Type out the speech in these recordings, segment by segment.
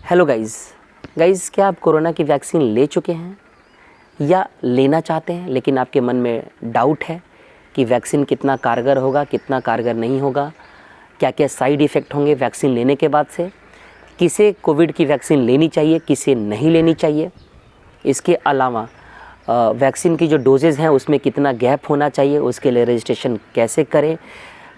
Hello guys क्या आप corona की वैक्सीन ले चुके हैं या लेना चाहते हैं, लेकिन आपके मन में डाउट है कि वैक्सीन कितना कारगर होगा, कितना कारगर नहीं होगा, क्या क्या साइड इफ़ेक्ट होंगे वैक्सीन लेने के बाद से, किसे कोविड की वैक्सीन लेनी चाहिए, किसे नहीं लेनी चाहिए। इसके अलावा वैक्सीन की जो डोजेज़ हैं उसमें कितना गैप होना चाहिए, उसके लिए रजिस्ट्रेशन कैसे करें,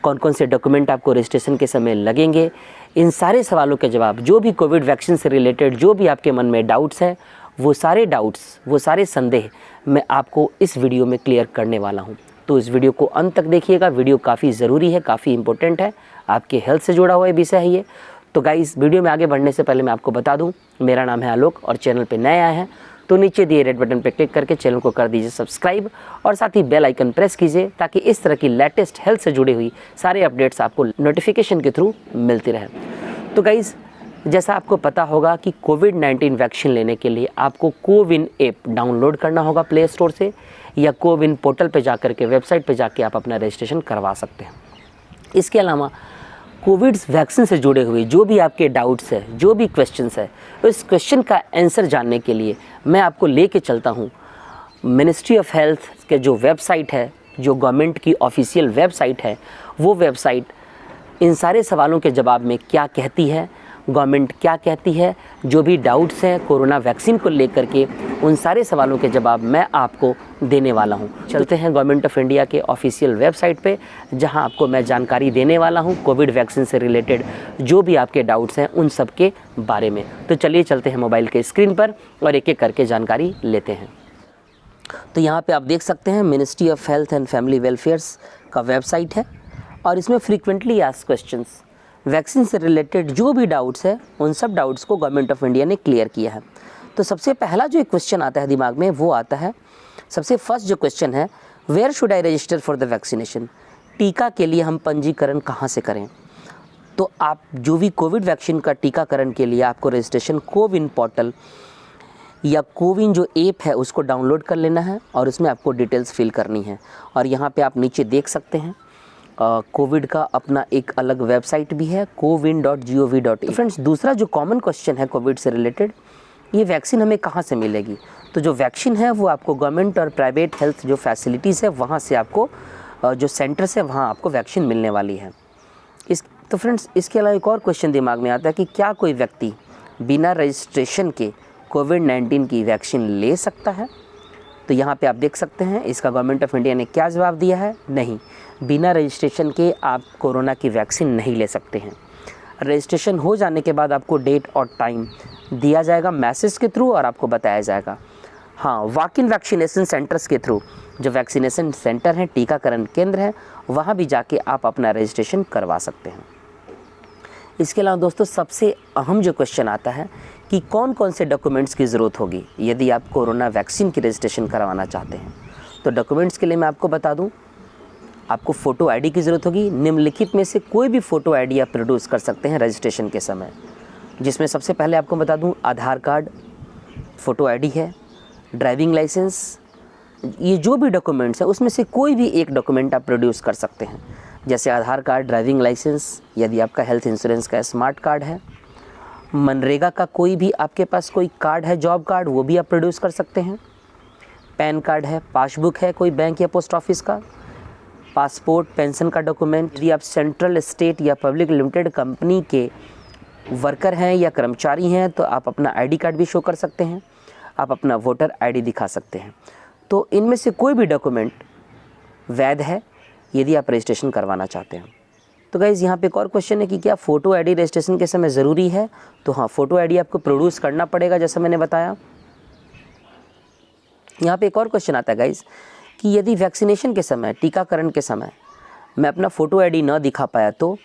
कौन कौन से डॉक्यूमेंट आपको रजिस्ट्रेशन के समय लगेंगे। इन सारे सवालों के जवाब, जो भी कोविड वैक्सीन से रिलेटेड जो भी आपके मन में डाउट्स हैं, वो सारे डाउट्स, वो सारे संदेह मैं आपको इस वीडियो में क्लियर करने वाला हूं। तो इस वीडियो को अंत तक देखिएगा। वीडियो काफ़ी ज़रूरी है, काफ़ी इंपॉर्टेंट है, आपके हेल्थ से जुड़ा हुआ विषय है ये। तो गाइस, वीडियो में आगे बढ़ने से पहले मैं आपको बता दूं, मेरा नाम है आलोक और चैनल पे नए आए हैं तो नीचे दिए रेड बटन पर क्लिक करके चैनल को कर दीजिए सब्सक्राइब और साथ ही बेल आइकन प्रेस कीजिए ताकि इस तरह की लेटेस्ट हेल्थ से जुड़ी हुई सारे अपडेट्स आपको नोटिफिकेशन के थ्रू मिलती रहे। तो गाइज़, जैसा आपको पता होगा कि कोविड-19 वैक्सीन लेने के लिए आपको कोविन ऐप डाउनलोड करना होगा प्ले स्टोर से, या कोविन पोर्टल पे जाकर के, वेबसाइट पे जाके आप अपना रजिस्ट्रेशन करवा सकते हैं। इसके अलावा कोविड वैक्सीन से जुड़े हुए जो भी आपके डाउट्स है, जो भी क्वेश्चंस है, उस क्वेश्चन का आंसर जानने के लिए मैं आपको लेके चलता हूँ मिनिस्ट्री ऑफ हेल्थ के जो वेबसाइट है, जो गवर्नमेंट की ऑफिशियल वेबसाइट है, वो वेबसाइट इन सारे सवालों के जवाब में क्या कहती है, गवर्नमेंट क्या कहती है, जो भी डाउट्स हैं कोरोना वैक्सीन को लेकर के, उन सारे सवालों के जवाब मैं आपको देने वाला हूं। चलते हैं गवर्नमेंट ऑफ इंडिया के ऑफिशियल वेबसाइट पे, जहां आपको मैं जानकारी देने वाला हूं कोविड वैक्सीन से रिलेटेड जो भी आपके डाउट्स हैं उन सब के बारे में। तो चलिए चलते हैं मोबाइल के स्क्रीन पर और एक एक करके जानकारी लेते हैं। तो यहाँ पर आप देख सकते हैं ministry of health and family welfares का वेबसाइट है और इसमें फ्रीक्वेंटली आस्क्ड क्वेश्चंस, वैक्सीन से रिलेटेड जो भी डाउट्स है उन सब डाउट्स को गवर्नमेंट ऑफ इंडिया ने क्लियर किया है। तो सबसे पहला जो एक क्वेश्चन आता है दिमाग में वो आता है, सबसे फर्स्ट जो क्वेश्चन है, where should I register for the vaccination, टीका के लिए हम पंजीकरण कहाँ से करें। तो आप जो भी कोविड वैक्सीन का टीकाकरण के लिए आपको रजिस्ट्रेशन कोविन पोर्टल या कोविन जो ऐप है उसको डाउनलोड कर लेना है और उसमें आपको डिटेल्स फिल करनी है। और यहाँ पे आप नीचे देख सकते हैं कोविड का अपना एक अलग वेबसाइट भी है, cowin.gov.in। फ्रेंड्स, दूसरा जो कॉमन क्वेश्चन है कोविड से रिलेटेड, ये वैक्सीन हमें कहाँ से मिलेगी। तो जो वैक्सीन है वो आपको गवर्नमेंट और प्राइवेट हेल्थ जो फैसिलिटीज़ है वहाँ से आपको, जो सेंटर्स है वहाँ आपको वैक्सीन मिलने वाली है। तो फ्रेंड्स, इसके अलावा एक और क्वेश्चन दिमाग में आता है कि क्या कोई व्यक्ति बिना रजिस्ट्रेशन के कोविड-19 की वैक्सीन ले सकता है। तो यहाँ पे आप देख सकते हैं इसका गवर्नमेंट ऑफ इंडिया ने क्या जवाब दिया है, नहीं, बिना रजिस्ट्रेशन के आप कोरोना की वैक्सीन नहीं ले सकते हैं। रजिस्ट्रेशन हो जाने के बाद आपको डेट और टाइम दिया जाएगा मैसेज के थ्रू और आपको बताया जाएगा। हाँ, वॉक इन वैक्सीनेशन सेंटर्स के थ्रू, जो वैक्सीनेशन सेंटर हैं, टीकाकरण केंद्र हैं, वहाँ भी जाके आप अपना रजिस्ट्रेशन करवा सकते हैं। इसके अलावा दोस्तों, सबसे अहम जो क्वेश्चन आता है कि कौन कौन से डॉक्यूमेंट्स की ज़रूरत होगी यदि आप कोरोना वैक्सीन की रजिस्ट्रेशन करवाना चाहते हैं। तो डॉक्यूमेंट्स के लिए मैं आपको बता दूं, आपको फ़ोटो आईडी की ज़रूरत होगी। निम्नलिखित में से कोई भी फ़ोटो आईडी आप प्रोड्यूस कर सकते हैं रजिस्ट्रेशन के समय, जिसमें सबसे पहले आपको बता दूं आधार कार्ड फ़ोटो आईडी है, ड्राइविंग लाइसेंस, ये जो भी डॉक्यूमेंट्स हैं उसमें से कोई भी एक डॉक्यूमेंट आप प्रोड्यूस कर सकते हैं, जैसे आधार कार्ड, ड्राइविंग लाइसेंस, यदि आपका हेल्थ इंश्योरेंस का स्मार्ट कार्ड है, मनरेगा का कोई भी आपके पास कोई कार्ड है, जॉब कार्ड, वो भी आप प्रोड्यूस कर सकते हैं। पैन कार्ड है, पासबुक है कोई बैंक या पोस्ट ऑफिस का, पासपोर्ट, पेंशन का डॉक्यूमेंट। यदि आप सेंट्रल, स्टेट या पब्लिक लिमिटेड कंपनी के वर्कर हैं या कर्मचारी हैं तो आप अपना आईडी कार्ड भी शो कर सकते हैं, आप अपना वोटर आईडी दिखा सकते हैं। तो इनमें से कोई भी डॉक्यूमेंट वैध है यदि आप रजिस्ट्रेशन करवाना चाहते हैं। तो गाइज़, यहाँ पे एक और क्वेश्चन है कि क्या फ़ोटो आईडी रजिस्ट्रेशन के समय ज़रूरी है। तो हाँ, फ़ोटो आईडी आपको प्रोड्यूस करना पड़ेगा, जैसा मैंने बताया। यहाँ पे एक और क्वेश्चन आता है गाइज़ कि यदि वैक्सीनेशन के समय, टीकाकरण के समय मैं अपना फ़ोटो आईडी न दिखा पाया तो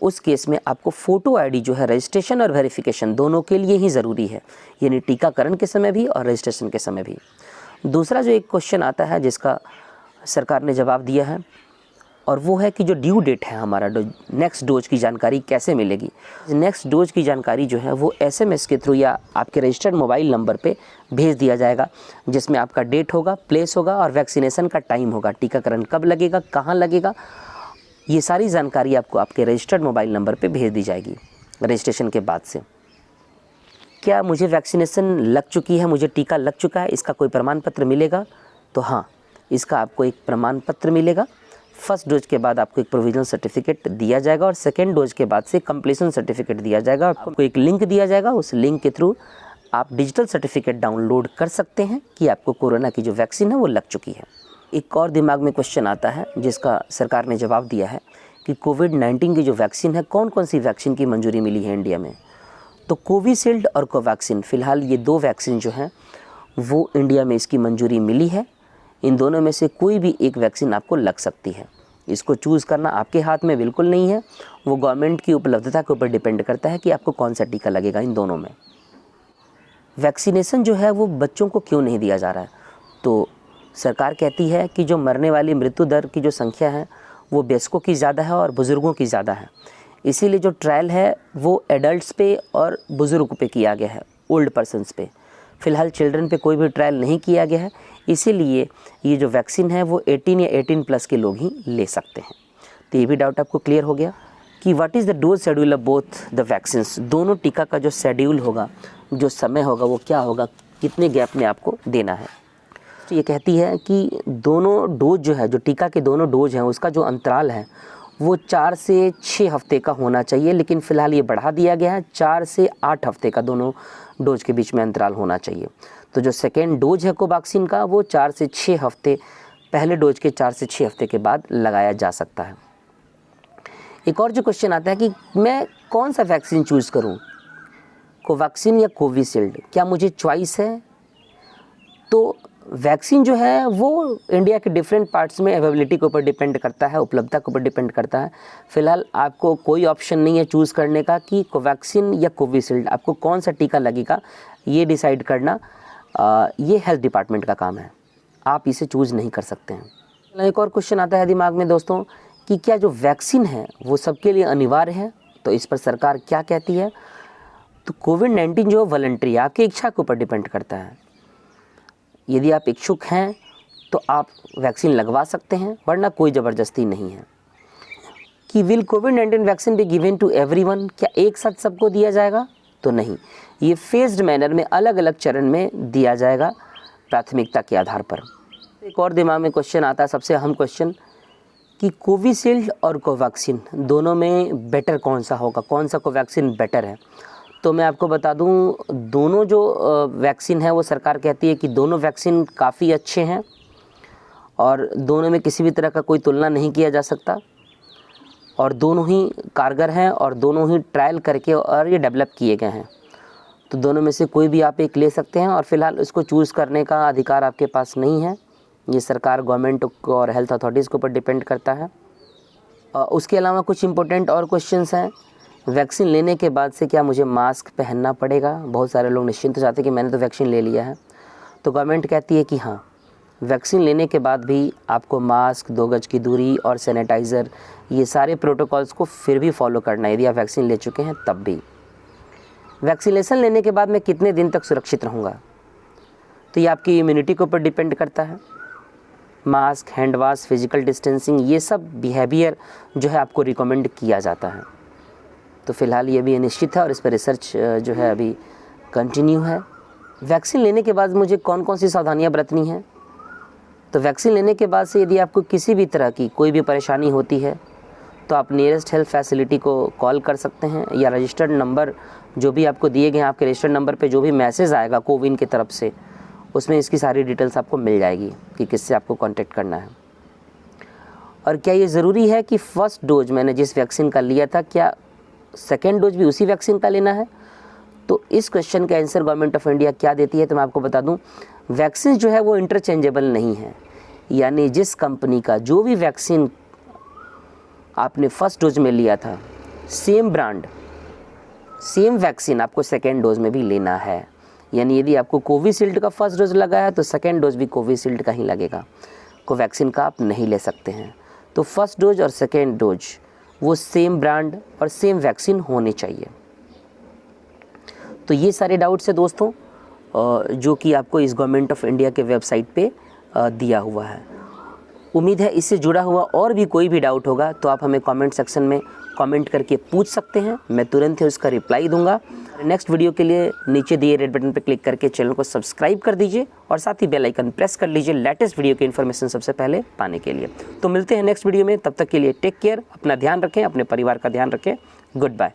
उस केस में आपको फ़ोटो आईडी जो है रजिस्ट्रेशन और वेरिफिकेशन दोनों के लिए ही ज़रूरी है, यानी टीकाकरण के समय भी और रजिस्ट्रेशन के समय भी। दूसरा जो एक क्वेश्चन आता है जिसका सरकार ने जवाब दिया है, और वो है कि जो ड्यू डेट है हमारा, नेक्स्ट डोज की जानकारी कैसे मिलेगी। नेक्स्ट डोज की जानकारी जो है वो SMS के थ्रू या आपके रजिस्टर्ड मोबाइल नंबर पे भेज दिया जाएगा, जिसमें आपका डेट होगा, प्लेस होगा और वैक्सीनेशन का टाइम होगा, टीकाकरण कब लगेगा, कहाँ लगेगा, ये सारी जानकारी आपको आपके रजिस्टर्ड मोबाइल नंबर पे भेज दी जाएगी रजिस्ट्रेशन के बाद से। क्या मुझे वैक्सीनेशन लग चुकी है, मुझे टीका लग चुका है, इसका कोई प्रमाण पत्र मिलेगा? तो हाँ, इसका आपको एक प्रमाण पत्र मिलेगा। फर्स्ट डोज के बाद आपको एक प्रोविजनल सर्टिफिकेट दिया जाएगा और सेकेंड डोज के बाद से कंप्लीशन सर्टिफिकेट दिया जाएगा। आपको एक लिंक दिया जाएगा, उस लिंक के थ्रू आप डिजिटल सर्टिफिकेट डाउनलोड कर सकते हैं कि आपको कोरोना की जो वैक्सीन है वो लग चुकी है। एक और दिमाग में क्वेश्चन आता है जिसका सरकार ने जवाब दिया है कि कोविड-19 की जो वैक्सीन है, कौन कौन सी वैक्सीन की मंजूरी मिली है इंडिया में? तो कोविशील्ड और कोवैक्सीन, फ़िलहाल ये 2 वैक्सीन जो हैं वो इंडिया में इसकी मंजूरी मिली है। इन दोनों में से कोई भी एक वैक्सीन आपको लग सकती है। इसको चूज़ करना आपके हाथ में बिल्कुल नहीं है, वो गवर्नमेंट की उपलब्धता के ऊपर डिपेंड करता है कि आपको कौन सा टीका लगेगा इन दोनों में। वैक्सीनेशन जो है वो बच्चों को क्यों नहीं दिया जा रहा है? तो सरकार कहती है कि जो मरने वाली मृत्यु दर की जो संख्या है वो वयस्कों की ज़्यादा है और बुज़ुर्गों की ज़्यादा है, इसीलिए जो ट्रायल है वो एडल्ट्स पे और बुज़ुर्ग पे किया गया है, ओल्ड पर्सनस पे। फ़िलहाल चिल्ड्रन पे कोई भी ट्रायल नहीं किया गया है, इसीलिए ये जो वैक्सीन है वो 18 या 18+ के लोग ही ले सकते हैं। तो ये भी डाउट आपको क्लियर हो गया कि what is the dose schedule of both the vaccines. दोनों टीका का जो शेड्यूल होगा, जो समय होगा वो क्या होगा, कितने गैप में आपको देना है। तो ये कहती है कि दोनों डोज जो है, जो टीका के दोनों डोज हैं, उसका जो अंतराल है वो 4 से 6 हफ्ते का होना चाहिए, लेकिन फ़िलहाल ये बढ़ा दिया गया है, 4 से 8 हफ्ते का दोनों डोज के बीच में अंतराल होना चाहिए। तो जो सेकेंड डोज है कोवैक्सीन का वो 4 से 6 हफ्ते, पहले डोज के 4 से 6 हफ्ते के बाद लगाया जा सकता है। एक और जो क्वेश्चन आता है कि मैं कौन सा वैक्सीन चूज़ करूं, कोवैक्सीन या कोविशील्ड, क्या मुझे चॉइस है? तो वैक्सीन जो है वो इंडिया के डिफरेंट पार्ट्स में अवेलेबिलिटी के ऊपर डिपेंड करता है, उपलब्धता के ऊपर डिपेंड करता है। फ़िलहाल आपको कोई ऑप्शन नहीं है चूज़ करने का कि कोवैक्सीन या कोविशील्ड, आपको कौन सा टीका लगेगा ये डिसाइड करना ये हेल्थ डिपार्टमेंट का काम है, आप इसे चूज़ नहीं कर सकते हैं। एक और क्वेश्चन आता है दिमाग में दोस्तों कि क्या जो वैक्सीन है वो सबके लिए अनिवार्य है? तो इस पर सरकार क्या कहती है? तो कोविड-19 जो वॉलंटरी, आपकी इच्छा के ऊपर डिपेंड करता है। यदि आप इच्छुक हैं तो आप वैक्सीन लगवा सकते हैं, वरना कोई ज़बरदस्ती नहीं है। कि विल कोविड-19 vaccine be given to everyone, क्या एक साथ सबको दिया जाएगा? तो नहीं, ये फेज्ड मैनर में अलग अलग चरण में दिया जाएगा प्राथमिकता के आधार पर। एक और दिमाग में क्वेश्चन आता है, सबसे अहम क्वेश्चन, कि कोविशील्ड और कोवैक्सीन दोनों में बेटर कौन सा होगा, कौन सा कोवैक्सीन बेटर है? तो मैं आपको बता दूं, दोनों जो वैक्सीन है वो सरकार कहती है कि दोनों वैक्सीन काफ़ी अच्छे हैं और दोनों में किसी भी तरह का कोई तुलना नहीं किया जा सकता और दोनों ही कारगर हैं और दोनों ही ट्रायल करके और ये डेवलप किए गए हैं। तो दोनों में से कोई भी आप एक ले सकते हैं और फ़िलहाल इसको चूज़ करने का अधिकार आपके पास नहीं है, ये सरकार, गवर्नमेंट और हेल्थ अथॉरिटीज़ के ऊपर डिपेंड करता है। उसके अलावा कुछ इंपॉर्टेंट और क्वेश्चंस हैं। वैक्सीन लेने के बाद से क्या मुझे मास्क पहनना पड़ेगा? बहुत सारे लोग निश्चिंत हो जाते हैं कि मैंने तो वैक्सीन ले लिया है। तो गवर्नमेंट कहती है कि हाँ, वैक्सीन लेने के बाद भी आपको मास्क, 2 गज की दूरी और सैनिटाइज़र, ये सारे प्रोटोकॉल्स को फिर भी फॉलो करना है यदि आप वैक्सीन ले चुके हैं तब भी। वैक्सीनेशन लेने के बाद मैं कितने दिन तक सुरक्षित रहूँगा? तो ये आपकी इम्यूनिटी के ऊपर डिपेंड करता है। Mask, hand wash, physical distancing, ये सब बिहेवियर जो है आपको रिकमेंड किया जाता है। तो फ़िलहाल ये भी निश्चित है और इस पर रिसर्च जो है अभी कंटिन्यू है। वैक्सीन लेने के बाद मुझे कौन कौन सी सावधानियां बरतनी हैं? तो वैक्सीन लेने के बाद से यदि आपको किसी भी तरह की कोई भी परेशानी होती है तो आप नियरेस्ट हेल्थ फैसिलिटी को कॉल कर सकते हैं या रजिस्टर्ड नंबर जो भी आपको दिए गए हैं, आपके रजिस्टर्ड नंबर पे जो भी मैसेज आएगा कोविन की तरफ से, उसमें इसकी सारी डिटेल्स आपको मिल जाएगी कि किससे आपको कांटेक्ट करना है। और क्या ये ज़रूरी है कि फ़र्स्ट डोज मैंने जिस वैक्सीन का लिया था, क्या सेकेंड डोज भी उसी वैक्सीन का लेना है? तो इस क्वेश्चन का आंसर गवर्नमेंट ऑफ इंडिया क्या देती है तो मैं आपको बता दूं, वैक्सीन जो है वो इंटरचेंजेबल नहीं है। यानी जिस कंपनी का जो भी वैक्सीन आपने फर्स्ट डोज में लिया था, सेम ब्रांड, सेम वैक्सीन आपको सेकेंड डोज में भी लेना है। यानी यदि आपको कोविशील्ड का फर्स्ट डोज लगा है तो सेकेंड डोज भी कोविशील्ड का ही लगेगा, कोवैक्सीन का आप नहीं ले सकते हैं। तो फर्स्ट डोज और सेकेंड डोज वो सेम ब्रांड और सेम वैक्सीन होनी चाहिए। तो ये सारे डाउट्स है दोस्तों जो कि आपको इस गवर्नमेंट ऑफ इंडिया के वेबसाइट पे दिया हुआ है। उम्मीद है इससे जुड़ा हुआ और भी कोई भी डाउट होगा तो आप हमें कमेंट सेक्शन में कमेंट करके पूछ सकते हैं, मैं तुरंत ही उसका रिप्लाई दूंगा। नेक्स्ट वीडियो के लिए नीचे दिए रेड बटन पर क्लिक करके चैनल को सब्सक्राइब कर दीजिए और साथ ही बेल आइकन प्रेस कर लीजिए लेटेस्ट वीडियो की इन्फॉर्मेशन सबसे पहले पाने के लिए। तो मिलते हैं नेक्स्ट वीडियो में, तब तक के लिए टेक केयर, अपना ध्यान रखें, अपने परिवार का ध्यान रखें। Good bye.